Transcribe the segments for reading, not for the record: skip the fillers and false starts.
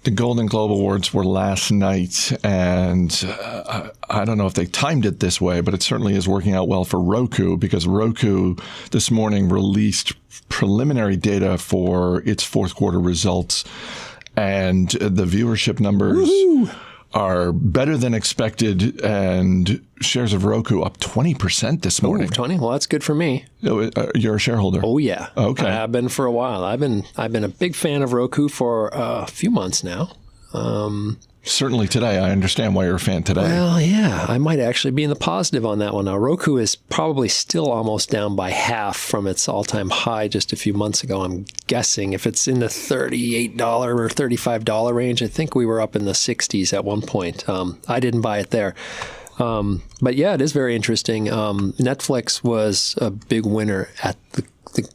The Golden Globe Awards were last night, and I don't know if they timed it this way, but it certainly is working out well for Roku, because Roku this morning released preliminary data for its fourth quarter results, and the viewership numbers are better than expected, and shares of Roku up 20% this morning. 20? Well, that's good for me. You're a shareholder. Oh, yeah. Okay. I've been for a while. I've been a big fan of Roku for a few months now. Certainly today. I understand why you're a fan today. Well, yeah, I might actually be in the positive on that one. Now, Roku is probably still almost down by half from its all-time high just a few months ago. I'm guessing if it's in the $38 or $35 range, I think we were up in the 60s at one point. I didn't buy it there. But yeah, it is very interesting. Netflix was a big winner at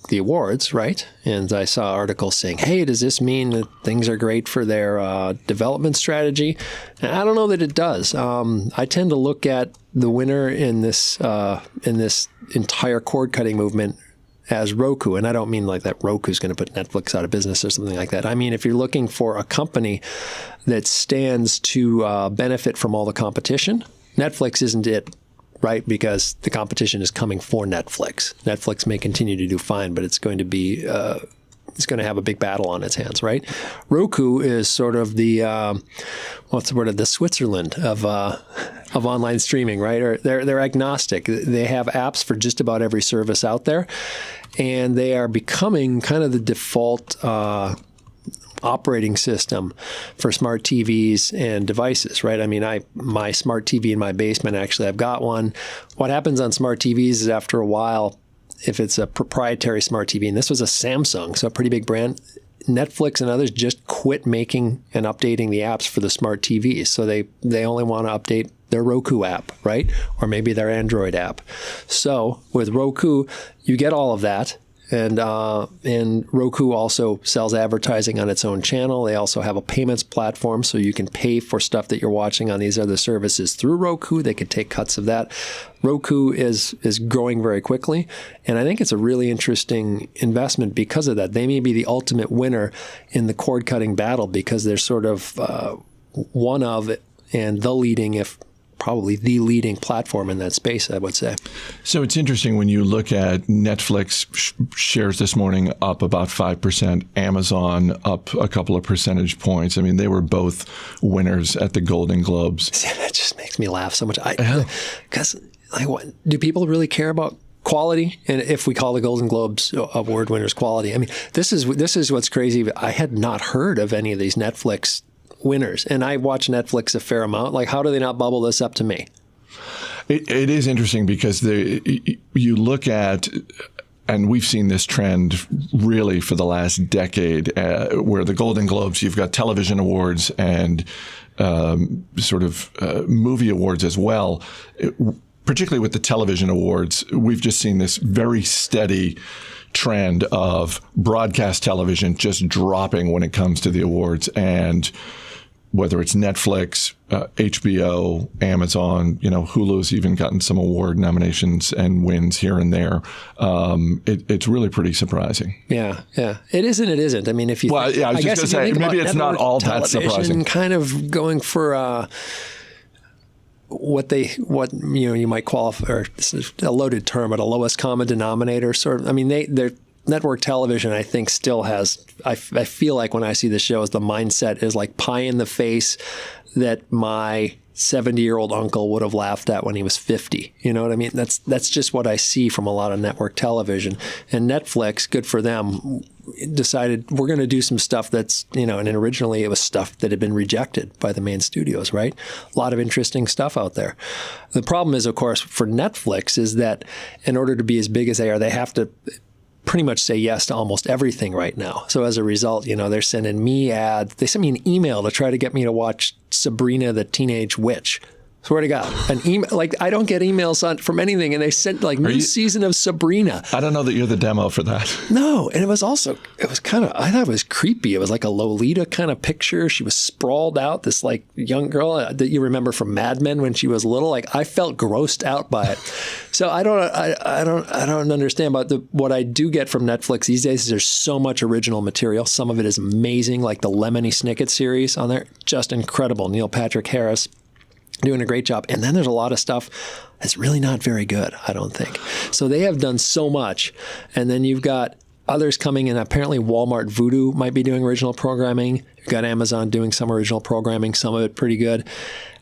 the awards, right? And I saw articles saying, hey, does this mean that things are great for their development strategy? And I don't know that it does. I tend to look at the winner in this entire cord-cutting movement as Roku. And I don't mean like that Roku's going to put Netflix out of business or something like that. I mean, if you're looking for a company that stands to benefit from all the competition, Netflix isn't it. Right, because the competition is coming for Netflix. Netflix may continue to do fine, but it's going to be it's going to have a big battle on its hands, right? Roku is sort of the what's the word? The Switzerland of online streaming, right? Or they're agnostic. They have apps for just about every service out there, and they are becoming kind of the default operating system for smart TVs and devices, right? I mean, my smart TV in my basement, actually, I've got one. What happens on smart TVs is after a while, if it's a proprietary smart TV, and this was a Samsung, so a pretty big brand, Netflix and others just quit making and updating the apps for the smart TVs. So they only want to update their Roku app, right? Or maybe their Android app. So with Roku, you get all of that. And Roku also sells advertising on its own channel. They also have a payments platform, so you can pay for stuff that you're watching on these other services through Roku. They could take cuts of that. Roku is growing very quickly, and I think it's a really interesting investment because of that. They may be the ultimate winner in the cord-cutting battle because they're sort of one of and the leading, if probably the leading platform in that space, I would say. So it's interesting when you look at Netflix shares this morning up about 5%, Amazon up a couple of percentage points. I mean, they were both winners at the Golden Globes. See, that just makes me laugh so much. Because do people really care about quality? And if we call the Golden Globes award winners quality, I mean, this is what's crazy. I had not heard of any of these Netflix winners, and I watch Netflix a fair amount. Like, how do they not bubble this up to me? It is interesting because you look at, and we've seen this trend really for the last decade, where the Golden Globes, you've got television awards and sort of movie awards as well. Particularly with the television awards, we've just seen this very steady trend of broadcast television just dropping when it comes to the awards. And whether it's Netflix, HBO, Amazon, Hulu's even gotten some award nominations and wins here and there. It's really pretty surprising. Yeah. It is and it isn't. I mean, if you I was just going to say, maybe it's not all that surprising. Kind of going for what you might qualify, or this is a loaded term, but a lowest common denominator sort of. I mean, their network television, I think, still has. I feel like when I see the shows, the mindset is like pie in the face that my 70-year-old uncle would have laughed at when he was 50. You know what I mean? That's just what I see from a lot of network television. And Netflix, good for them, decided we're going to do some stuff that's, and originally it was stuff that had been rejected by the main studios, right? A lot of interesting stuff out there. The problem is, of course, for Netflix is that in order to be as big as they are, they have to pretty much say yes to almost everything right now. So as a result, they're sending me ads. They sent me an email to try to get me to watch Sabrina the Teenage Witch. Swear to God, an email, like I don't get emails from anything, and they sent like new season of Sabrina. I don't know that you're the demo for that. No, and it was kind of, I thought it was creepy. It was like a Lolita kind of picture. She was sprawled out, this like young girl that you remember from Mad Men when she was little. Like I felt grossed out by it. So I don't understand. But what I do get from Netflix these days is there's so much original material. Some of it is amazing, like the Lemony Snicket series on there, just incredible. Neil Patrick Harris doing a great job. And then there's a lot of stuff that's really not very good, I don't think. So they have done so much. And then you've got others coming in. Apparently Walmart Voodoo might be doing original programming. You've got Amazon doing some original programming, some of it pretty good.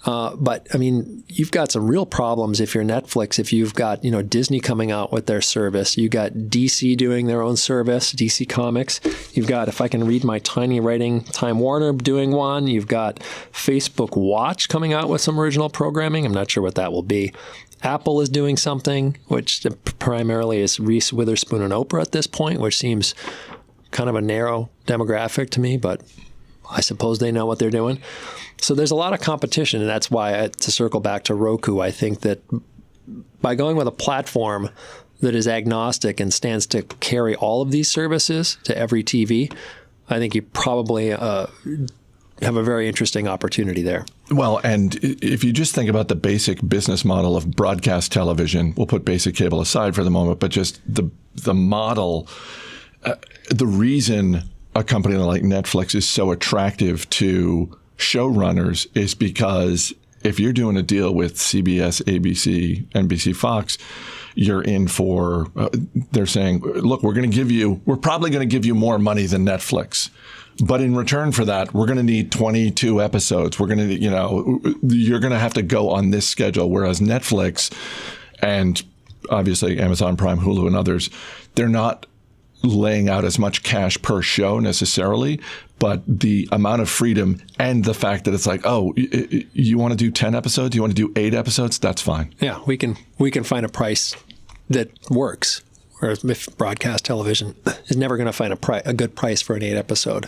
But I mean, you've got some real problems if you're Netflix, if you've got, Disney coming out with their service, you got DC doing their own service, DC Comics. You've got, if I can read my tiny writing, Time Warner doing one. You've got Facebook Watch coming out with some original programming. I'm not sure what that will be. Apple is doing something, which primarily is Reese Witherspoon and Oprah at this point, which seems kind of a narrow demographic to me, but I suppose they know what they're doing. So there's a lot of competition, and that's why, to circle back to Roku, I think that by going with a platform that is agnostic and stands to carry all of these services to every TV, I think you probably have a very interesting opportunity there. Well, and if you just think about the basic business model of broadcast television, we'll put basic cable aside for the moment, but just the model, the reason a company like Netflix is so attractive to showrunners is because if you're doing a deal with CBS, ABC, NBC, Fox, you're in for, they're saying, look, we're probably going to give you more money than Netflix. But in return for that, we're going to need 22 episodes. We're going to, you're going to have to go on this schedule. Whereas Netflix and obviously Amazon Prime, Hulu, and others, they're not laying out as much cash per show necessarily, but the amount of freedom and the fact that it's like, oh, you want to do 10 episodes? You want to do 8 episodes? That's fine. Yeah, we can find a price that works. Whereas if broadcast television is never going to find a good price for an 8 episode.